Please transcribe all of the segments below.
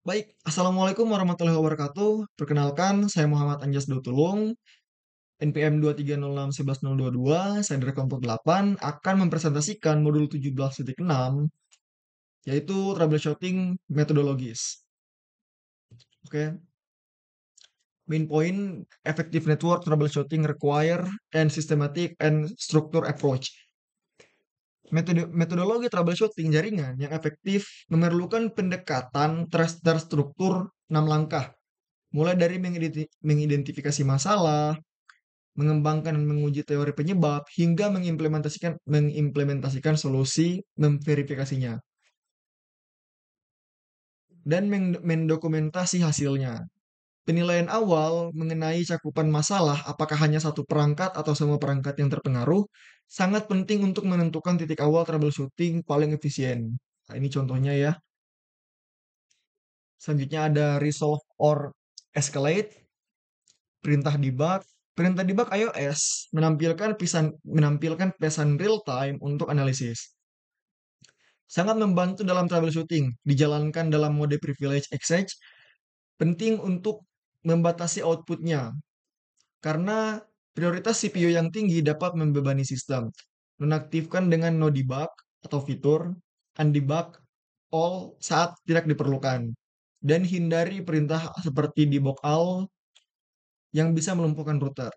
Baik, Assalamualaikum warahmatullahi wabarakatuh. Perkenalkan, saya Muhammad Anjas Dutulung, NPM 230611022, saya dari kelompok 8, akan mempresentasikan modul 17.6, yaitu troubleshooting metodologis. Oke, main point, effective network troubleshooting require and systematic and structure approach. Metodologi troubleshooting jaringan yang efektif memerlukan pendekatan terstruktur 6 langkah, mulai dari mengidentifikasi masalah, mengembangkan dan menguji teori penyebab, hingga mengimplementasikan solusi, memverifikasinya, dan mendokumentasi hasilnya. Penilaian awal mengenai cakupan masalah, apakah hanya satu perangkat atau semua perangkat yang terpengaruh, sangat penting untuk menentukan titik awal troubleshooting paling efisien. Nah, ini contohnya ya. Selanjutnya ada resolve or escalate, perintah debug. Perintah debug iOS menampilkan pesan real time untuk analisis. Sangat membantu dalam troubleshooting, dijalankan dalam mode privilege access, penting untuk membatasi outputnya, karena prioritas CPU yang tinggi dapat membebani sistem. Nonaktifkan dengan no debug atau fitur, undebug all saat tidak diperlukan. Dan hindari perintah seperti debug all yang bisa melumpuhkan router.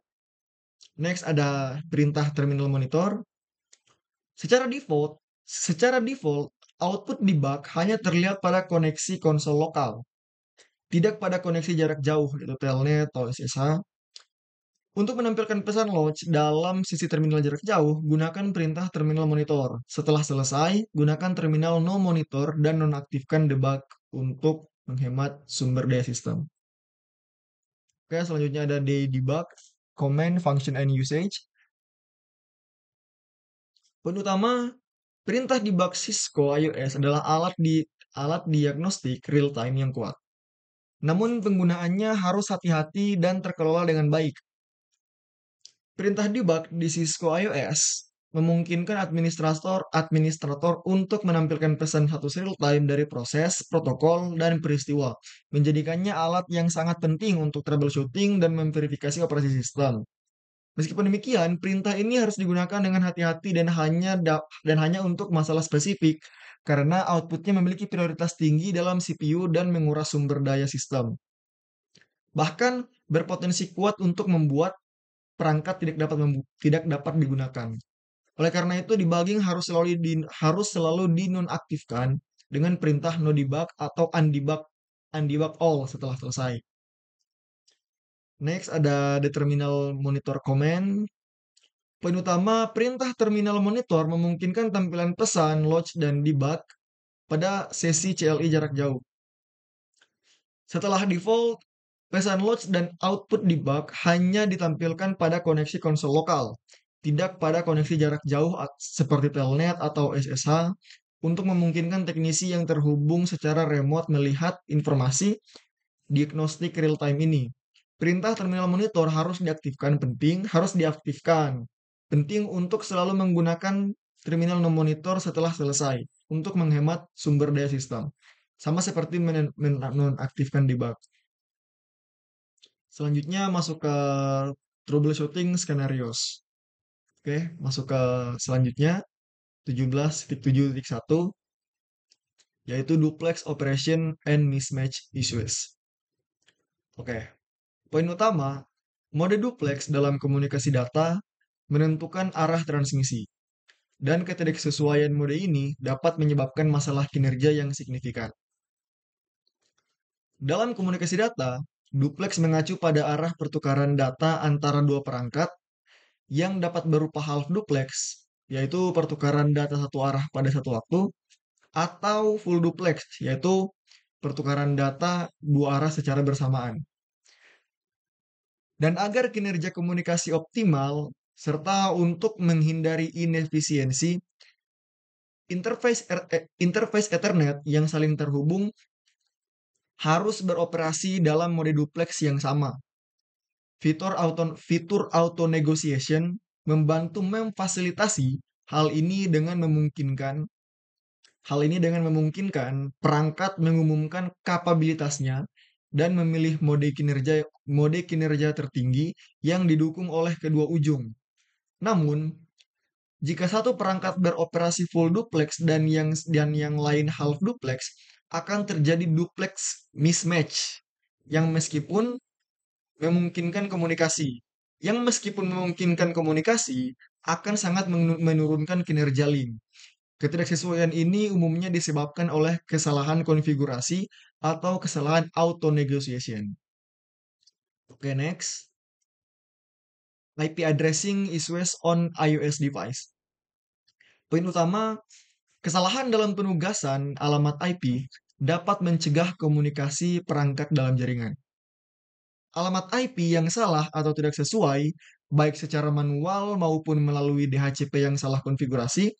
Next ada perintah terminal monitor. Secara default, output debug hanya terlihat pada koneksi konsol lokal, tidak pada koneksi jarak jauh, yaitu telnet atau SSH. Untuk menampilkan pesan launch dalam sisi terminal jarak jauh, gunakan perintah terminal monitor. Setelah selesai, gunakan terminal no monitor dan nonaktifkan debug untuk menghemat sumber daya sistem. Oke, selanjutnya ada debug, command, function, and usage. Poin utama, perintah debug Cisco iOS adalah alat diagnostik real-time yang kuat. Namun penggunaannya harus hati-hati dan terkelola dengan baik. Perintah debug di Cisco iOS memungkinkan administrator untuk menampilkan pesan status real-time dari proses, protokol, dan peristiwa, menjadikannya alat yang sangat penting untuk troubleshooting dan memverifikasi operasi sistem. Meskipun demikian, perintah ini harus digunakan dengan hati-hati dan hanya untuk masalah spesifik, karena outputnya memiliki prioritas tinggi dalam CPU dan menguras sumber daya sistem. Bahkan berpotensi kuat untuk membuat perangkat tidak dapat digunakan. Oleh karena itu, debugging harus selalu dinonaktifkan dengan perintah no debug atau undebug all setelah selesai. Next ada the terminal monitor command. Poin utama, perintah terminal monitor memungkinkan tampilan pesan, launch, dan debug pada sesi CLI jarak jauh. Setelah default, pesan launch dan output debug hanya ditampilkan pada koneksi konsol lokal, tidak pada koneksi jarak jauh seperti telnet atau SSH, untuk memungkinkan teknisi yang terhubung secara remote melihat informasi diagnostik real-time ini. Perintah terminal monitor harus diaktifkan. Penting untuk selalu menggunakan terminal monitor setelah selesai untuk menghemat sumber daya sistem. Sama seperti menonaktifkan debug. Selanjutnya masuk ke troubleshooting scenarios. Oke, masuk ke selanjutnya 17.7.1, yaitu duplex operation and mismatch issues. Oke, poin utama, mode duplex dalam komunikasi data menentukan arah transmisi, dan ketidaksesuaian mode ini dapat menyebabkan masalah kinerja yang signifikan. Dalam komunikasi data, duplex mengacu pada arah pertukaran data antara dua perangkat yang dapat berupa half duplex, yaitu pertukaran data satu arah pada satu waktu, atau full duplex, yaitu pertukaran data dua arah secara bersamaan. Dan agar kinerja komunikasi optimal, serta untuk menghindari inefisiensi, interface Ethernet yang saling terhubung harus beroperasi dalam mode duplex yang sama. Fitur auto negotiation membantu memfasilitasi hal ini dengan memungkinkan Hal ini dengan memungkinkan perangkat mengumumkan kapabilitasnya dan memilih mode kinerja tertinggi yang didukung oleh kedua ujung. Namun, jika satu perangkat beroperasi full duplex dan yang lain half duplex, akan terjadi duplex mismatch yang meskipun memungkinkan komunikasi akan sangat menurunkan kinerja link. Ketidaksesuaian ini umumnya disebabkan oleh kesalahan konfigurasi atau kesalahan auto negotiation. Oke, next. IP addressing issues on iOS device. Poin utama, kesalahan dalam penugasan alamat IP dapat mencegah komunikasi perangkat dalam jaringan. Alamat IP yang salah atau tidak sesuai, baik secara manual maupun melalui DHCP yang salah konfigurasi,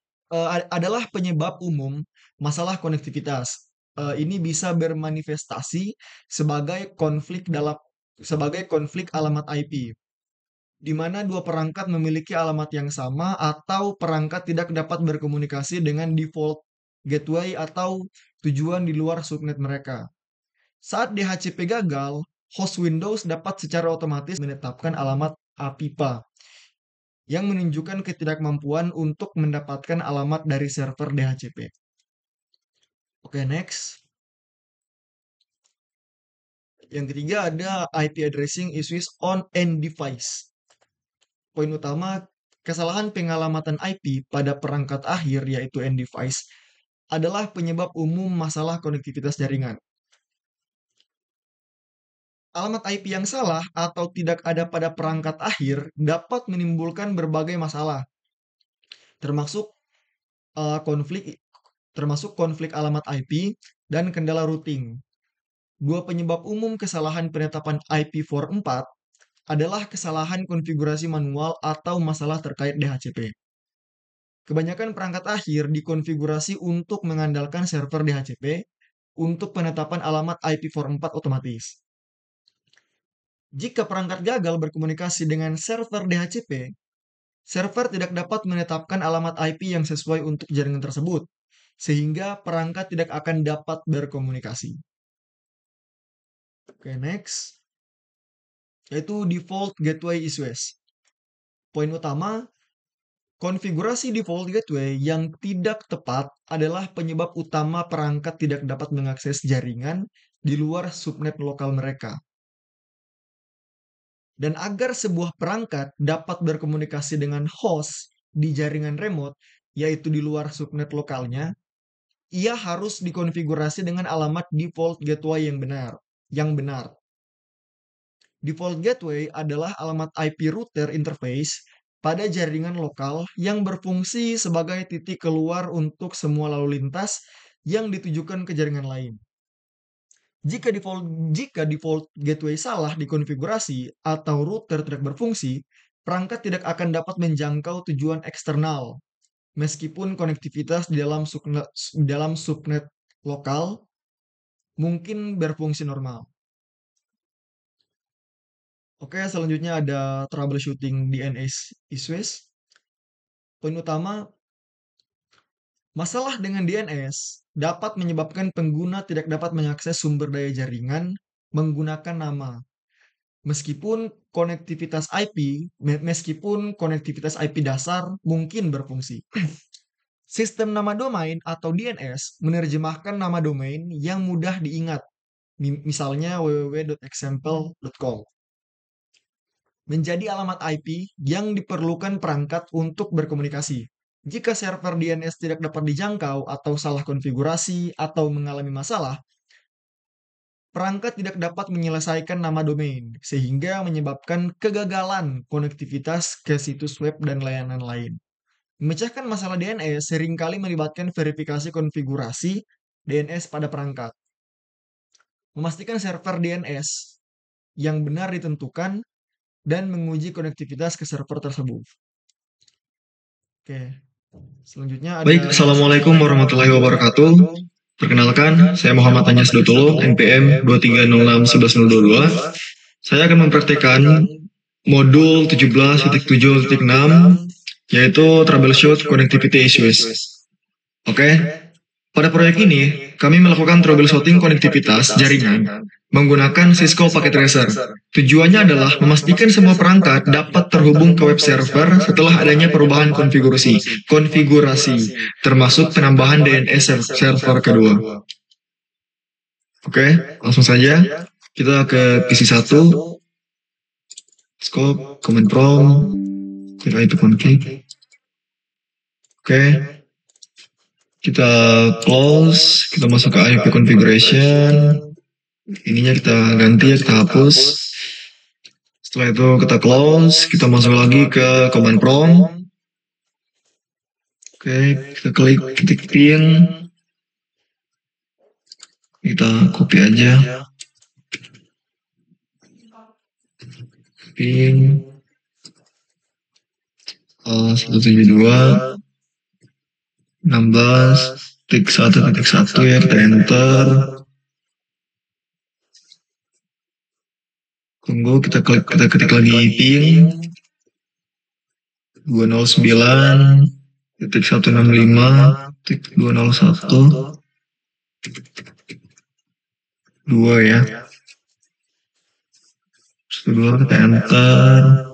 adalah penyebab umum masalah konektivitas. Ini bisa bermanifestasi sebagai konflik alamat IP, di mana dua perangkat memiliki alamat yang sama atau perangkat tidak dapat berkomunikasi dengan default gateway atau tujuan di luar subnet mereka. Saat DHCP gagal, host Windows dapat secara otomatis menetapkan alamat APIPA yang menunjukkan ketidakmampuan untuk mendapatkan alamat dari server DHCP. Oke, next. Yang ketiga ada IP addressing issues on end device. Poin utama, kesalahan pengalamatan IP pada perangkat akhir yaitu end device adalah penyebab umum masalah konektivitas jaringan. Alamat IP yang salah atau tidak ada pada perangkat akhir dapat menimbulkan berbagai masalah, termasuk konflik alamat IP dan kendala routing. Dua penyebab umum kesalahan penetapan IP4 adalah kesalahan konfigurasi manual atau masalah terkait DHCP. Kebanyakan perangkat akhir dikonfigurasi untuk mengandalkan server DHCP untuk penetapan alamat IP4 otomatis. Jika perangkat gagal berkomunikasi dengan server DHCP, server tidak dapat menetapkan alamat IP yang sesuai untuk jaringan tersebut, sehingga perangkat tidak akan dapat berkomunikasi. Oke, next. Yaitu default gateway issues. Poin utama, konfigurasi default gateway yang tidak tepat adalah penyebab utama perangkat tidak dapat mengakses jaringan di luar subnet lokal mereka. Dan agar sebuah perangkat dapat berkomunikasi dengan host di jaringan remote, yaitu di luar subnet lokalnya, ia harus dikonfigurasi dengan alamat default gateway yang benar. Default gateway adalah alamat IP router interface pada jaringan lokal yang berfungsi sebagai titik keluar untuk semua lalu lintas yang ditujukan ke jaringan lain. Jika default gateway salah dikonfigurasi atau router tidak berfungsi, perangkat tidak akan dapat menjangkau tujuan eksternal, meskipun konektivitas di dalam subnet lokal mungkin berfungsi normal. Oke, selanjutnya ada troubleshooting DNS issues. Poin utama, masalah dengan DNS dapat menyebabkan pengguna tidak dapat mengakses sumber daya jaringan menggunakan nama. Meskipun konektivitas IP dasar mungkin berfungsi. Sistem nama domain atau DNS menerjemahkan nama domain yang mudah diingat, misalnya www.example.com, menjadi alamat IP yang diperlukan perangkat untuk berkomunikasi. Jika server DNS tidak dapat dijangkau atau salah konfigurasi atau mengalami masalah, perangkat tidak dapat menyelesaikan nama domain, sehingga menyebabkan kegagalan konektivitas ke situs web dan layanan lain. Memecahkan masalah DNS seringkali melibatkan verifikasi konfigurasi DNS pada perangkat. Memastikan server DNS yang benar ditentukan dan menguji konektivitas ke server tersebut. Oke, selanjutnya ada... Baik, Assalamualaikum warahmatullahi wabarakatuh. Perkenalkan, saya Muhammad Anyas Dutolo, NPM 23061122. Saya akan mempraktikkan modul 17.7.6, yaitu Troubleshoot Connectivity Issues. Oke, Pada proyek ini, kami melakukan troubleshooting konektivitas jaringan menggunakan Cisco Packet Tracer. Tujuannya adalah memastikan semua perangkat dapat terhubung ke web server setelah adanya perubahan konfigurasi, termasuk penambahan DNS server kedua. Oke, langsung saja kita ke PC 1, scope, command prompt, klik IP config. Oke, kita close, kita masuk ke IP configuration, ininya kita ganti ya, kita hapus. Setelah itu kita close, kita masuk lagi ke command prompt. Oke, kita klik titik pin, kita copy aja pin 172.16.1.1 ya, kita enter. Tunggu, kita ketik lagi pin 209.165.201 2 ya. Setelah kita enter.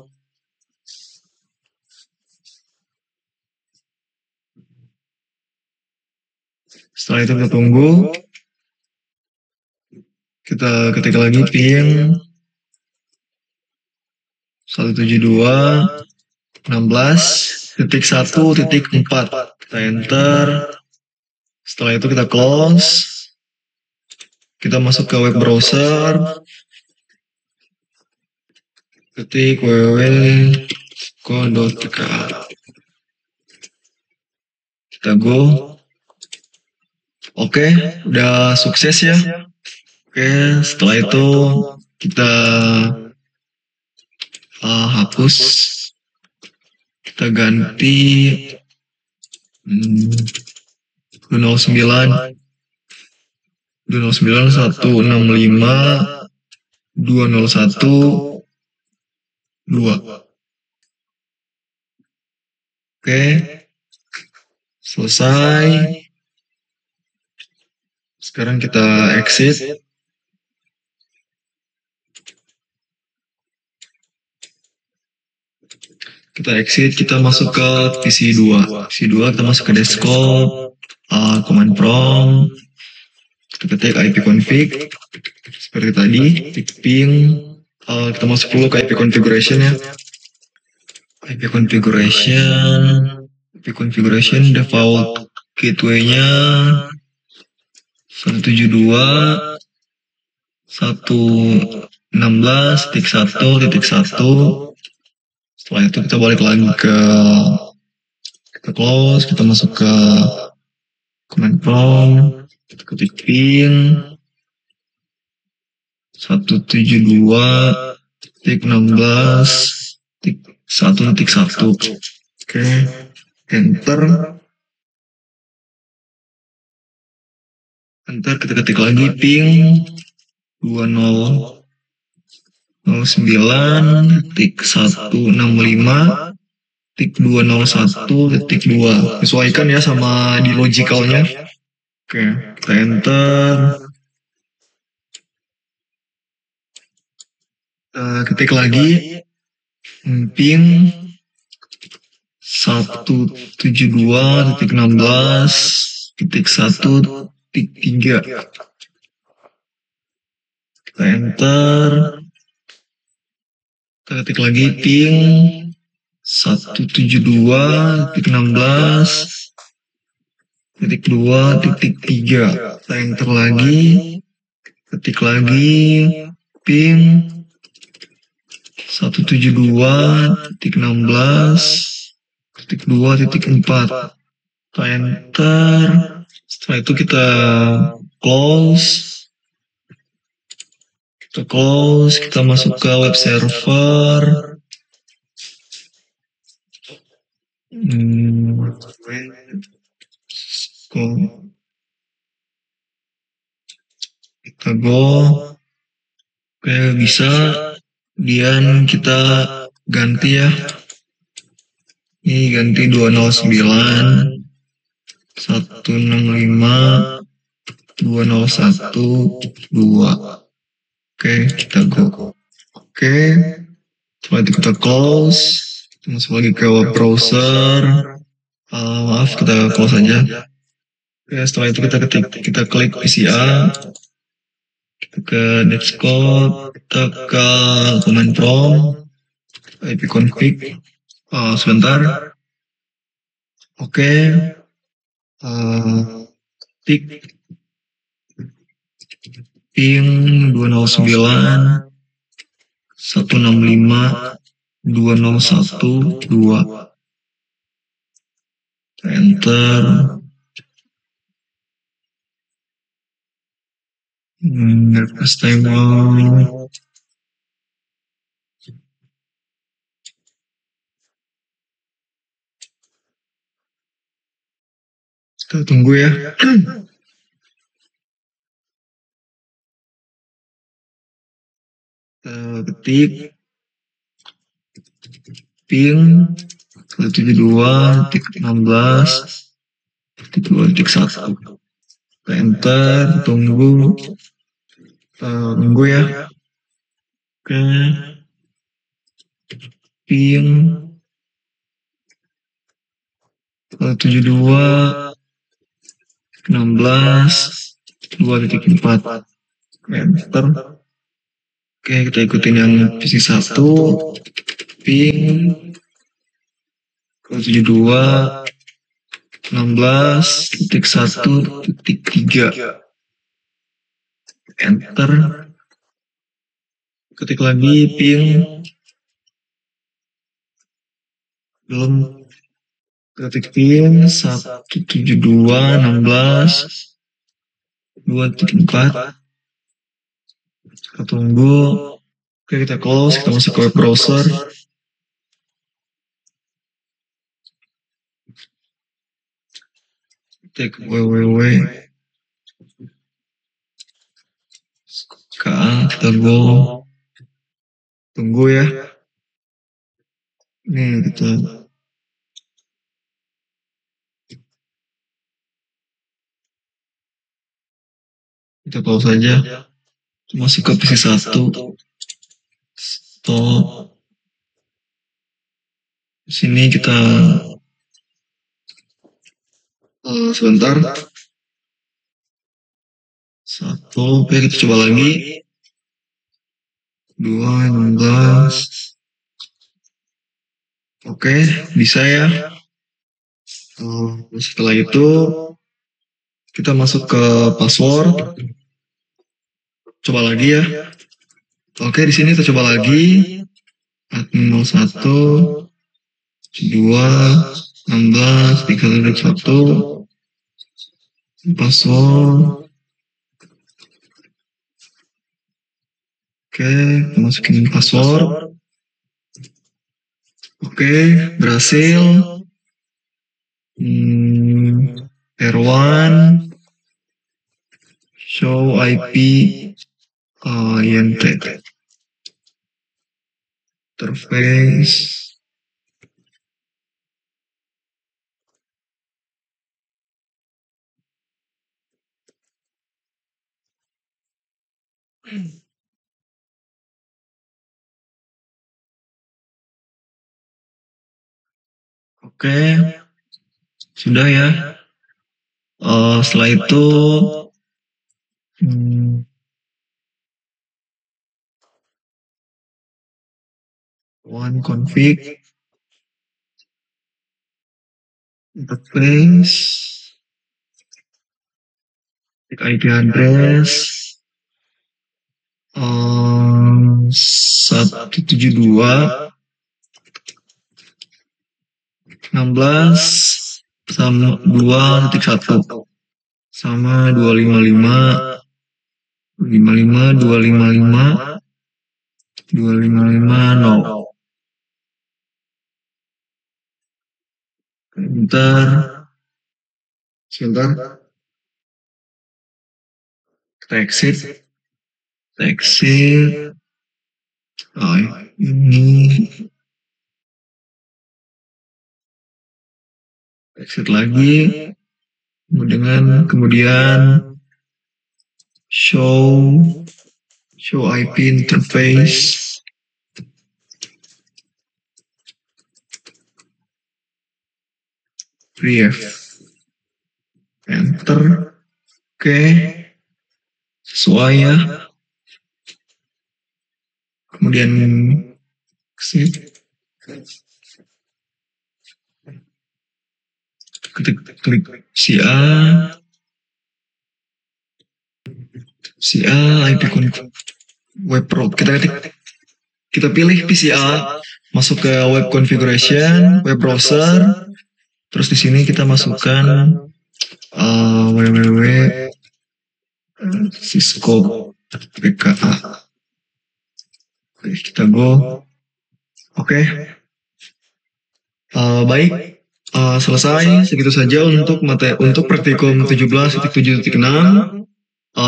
Setelah itu kita tunggu. Kita ketik lagi pin 172.16.1.4. Kita enter. Setelah itu kita close. Kita masuk ke web browser. Ketik www.co.tk. Kita go. Oke, udah sukses ya. Oke, setelah itu kita hapus, kita ganti 209.165.201.2. Oke, selesai. Sekarang kita exit. Kita exit, kita masuk ke PC 2. PC 2 kita masuk ke desktop, command prompt, kita ketik IP config seperti tadi, pin, kita masuk dulu ke IP configuration ya. IP configuration default gateway-nya 172.116.1.1. Setelah itu kita balik lagi kita close, kita masuk ke command prompt, kita ketik pin 172.16.1.1. Oke, enter. Kita ketik lagi pin 20.09.165.201.2. Sesuaikan ya sama di logicalnya. Oke, kita enter. Ketik lagi pin 172.16.1.3. Kita enter. Kita ketik lagi pin 172.16.2.3. Kita enter lagi. Ketik lagi pin 172.16.2.4. Kita enter. Setelah itu kita close. Kita masuk ke web server. Kita go. Oke, bisa. Kemudian kita ganti ya. Ini ganti 209. 165.201.2. Oke, kita go. Oke, setelah itu kita close. Masuk lagi ke web browser. Maaf, kita close aja. Oke, setelah itu kita klik PCA. Kita ke Netscope, kita ke command prompt, ipconfig. Sebentar. Oke, tik ping 209.165.201.2. Enter. Request timeout. Kita tunggu ya. Ketik ping 172.16.2.1. Enter, tunggu ya. Oke, ping 172.16.2.4. Enter. Oke, kita ikutin yang PC 1, ping 172.16.1.3. Enter. Ketik lagi ping, belum, ketik ping 172.16.2.4. Kita tunggu. Oke, kita close, kita masuk ke web browser. Ketik www. Kita go. Tunggu ya. Nih, kita pause saja. Masuk ke PC 1. Stop. Sini kita sebentar. 1. Oke, kita coba lagi. 2.16. Oke, bisa ya. Setelah itu kita masuk ke password. Coba lagi ya. Oke, di sini kita coba lagi. Admin 01 2 16 301 password. Oke, kita masukin password. Oke, berhasil. R1 show IP int interface. Oke, sudah ya. Setelah itu one config interface, IP address 172.16 sama 2.1 sama 255 255 255 sebentar kita exit ini exit lagi. kemudian show IP interface, ref, enter, oke, sesuai ya, kemudian save, klik CA IP web pro, kita pilih PCA, masuk ke web configuration, web browser, terus di sini kita masukkan www Cisco PKA. Oke, kita go. Oke, baik. Selesai, segitu saja untuk praktikum 17.7.6.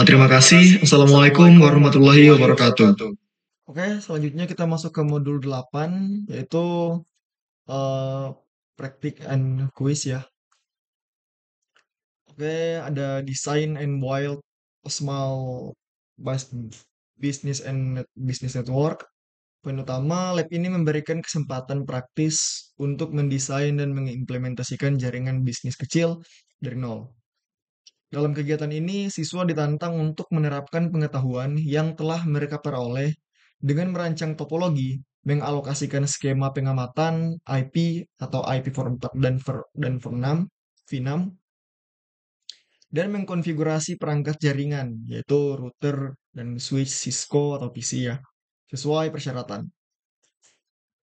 Terima kasih. Assalamualaikum warahmatullahi wabarakatuh. Oke, selanjutnya kita masuk ke modul 8, yaitu eh praktik and quiz ya. Oke, ada design and build a small business and business network. Poin utama, lab ini memberikan kesempatan praktis untuk mendesain dan mengimplementasikan jaringan bisnis kecil dari nol. Dalam kegiatan ini, siswa ditantang untuk menerapkan pengetahuan yang telah mereka peroleh dengan merancang topologi, mengalokasikan skema pengamatan IP atau IP for 4 dan for 6, V6, dan mengkonfigurasi perangkat jaringan, yaitu router dan switch Cisco atau PC ya, sesuai persyaratan.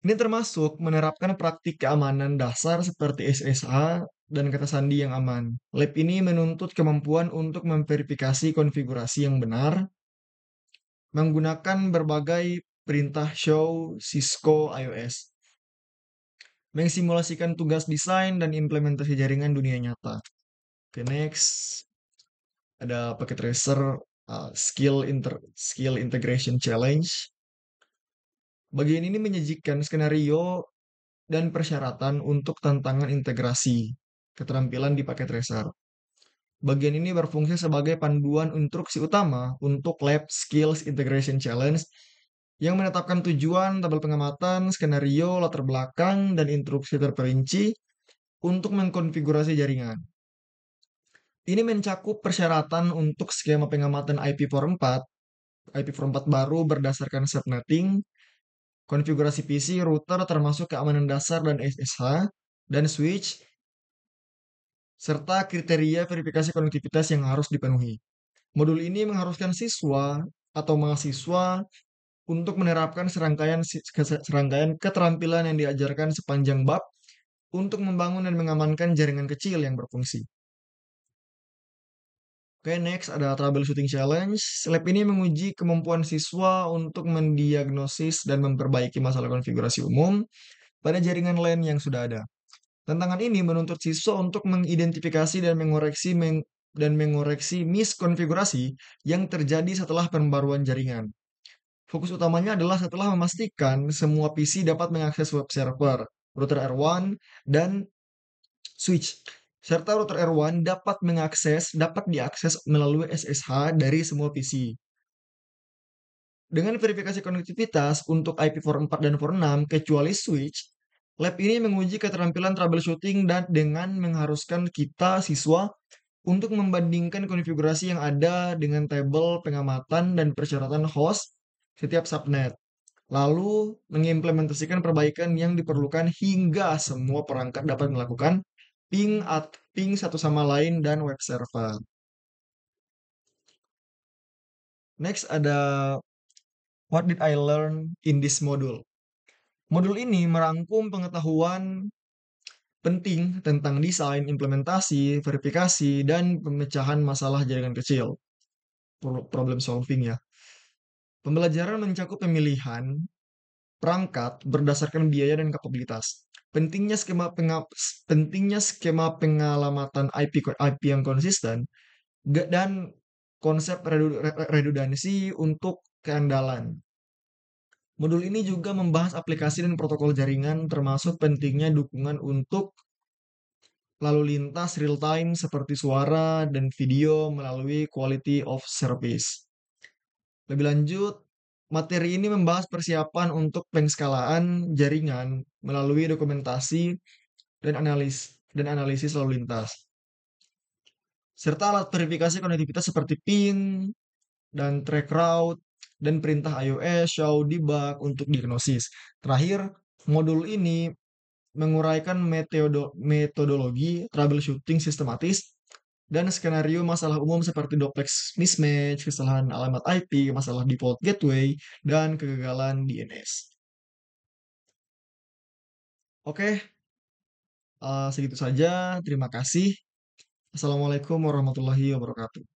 Ini termasuk menerapkan praktik keamanan dasar seperti SSH dan kata sandi yang aman. Lab ini menuntut kemampuan untuk memverifikasi konfigurasi yang benar, menggunakan berbagai perintah show Cisco iOS, mengsimulasikan tugas desain dan implementasi jaringan dunia nyata. Oke, next. Ada paket tracer skill integration challenge. Bagian ini menyajikan skenario dan persyaratan untuk tantangan integrasi keterampilan di paket tracer. Bagian ini berfungsi sebagai panduan instruksi utama untuk Lab Skills Integration Challenge yang menetapkan tujuan, tabel pengamatan, skenario, latar belakang, dan instruksi terperinci untuk mengkonfigurasi jaringan. Ini mencakup persyaratan untuk skema pengamatan IPv4, IPv4 baru berdasarkan subnetting, konfigurasi PC, router termasuk keamanan dasar dan SSH, dan switch, serta kriteria verifikasi konektivitas yang harus dipenuhi. Modul ini mengharuskan siswa atau mahasiswa untuk menerapkan serangkaian keterampilan yang diajarkan sepanjang bab untuk membangun dan mengamankan jaringan kecil yang berfungsi. Oke, next ada troubleshooting challenge. Lab ini menguji kemampuan siswa untuk mendiagnosis dan memperbaiki masalah konfigurasi umum pada jaringan LAN yang sudah ada. Tantangan ini menuntut siswa untuk mengidentifikasi dan mengoreksi miskonfigurasi yang terjadi setelah pembaruan jaringan. Fokus utamanya adalah setelah memastikan semua PC dapat mengakses web server, router R1, dan switch, serta router R1 dapat diakses melalui SSH dari semua PC. Dengan verifikasi konektivitas untuk IPv4 dan IPv6 kecuali switch, lab ini menguji keterampilan troubleshooting dan dengan mengharuskan kita siswa untuk membandingkan konfigurasi yang ada dengan tabel pengamatan dan persyaratan host setiap subnet, lalu mengimplementasikan perbaikan yang diperlukan hingga semua perangkat dapat melakukan ping satu sama lain dan web server. Next ada what did I learn in this module? Modul ini merangkum pengetahuan penting tentang desain, implementasi, verifikasi, dan pemecahan masalah jaringan kecil. Problem solving ya. Pembelajaran mencakup pemilihan perangkat berdasarkan biaya dan kapabilitas. Pentingnya skema pengalamatan IP yang konsisten dan konsep redundansi untuk keandalan. Modul ini juga membahas aplikasi dan protokol jaringan termasuk pentingnya dukungan untuk lalu lintas real time seperti suara dan video melalui quality of service. Lebih lanjut, materi ini membahas persiapan untuk pengskalaan jaringan melalui dokumentasi dan analisis lalu lintas, serta alat verifikasi konektivitas seperti PIN dan track route dan perintah iOS, show, debug untuk diagnosis. Terakhir, modul ini menguraikan metodologi troubleshooting sistematis dan skenario masalah umum seperti duplex mismatch, kesalahan alamat IP, masalah default gateway, dan kegagalan DNS. Oke, segitu saja. Terima kasih. Assalamualaikum warahmatullahi wabarakatuh.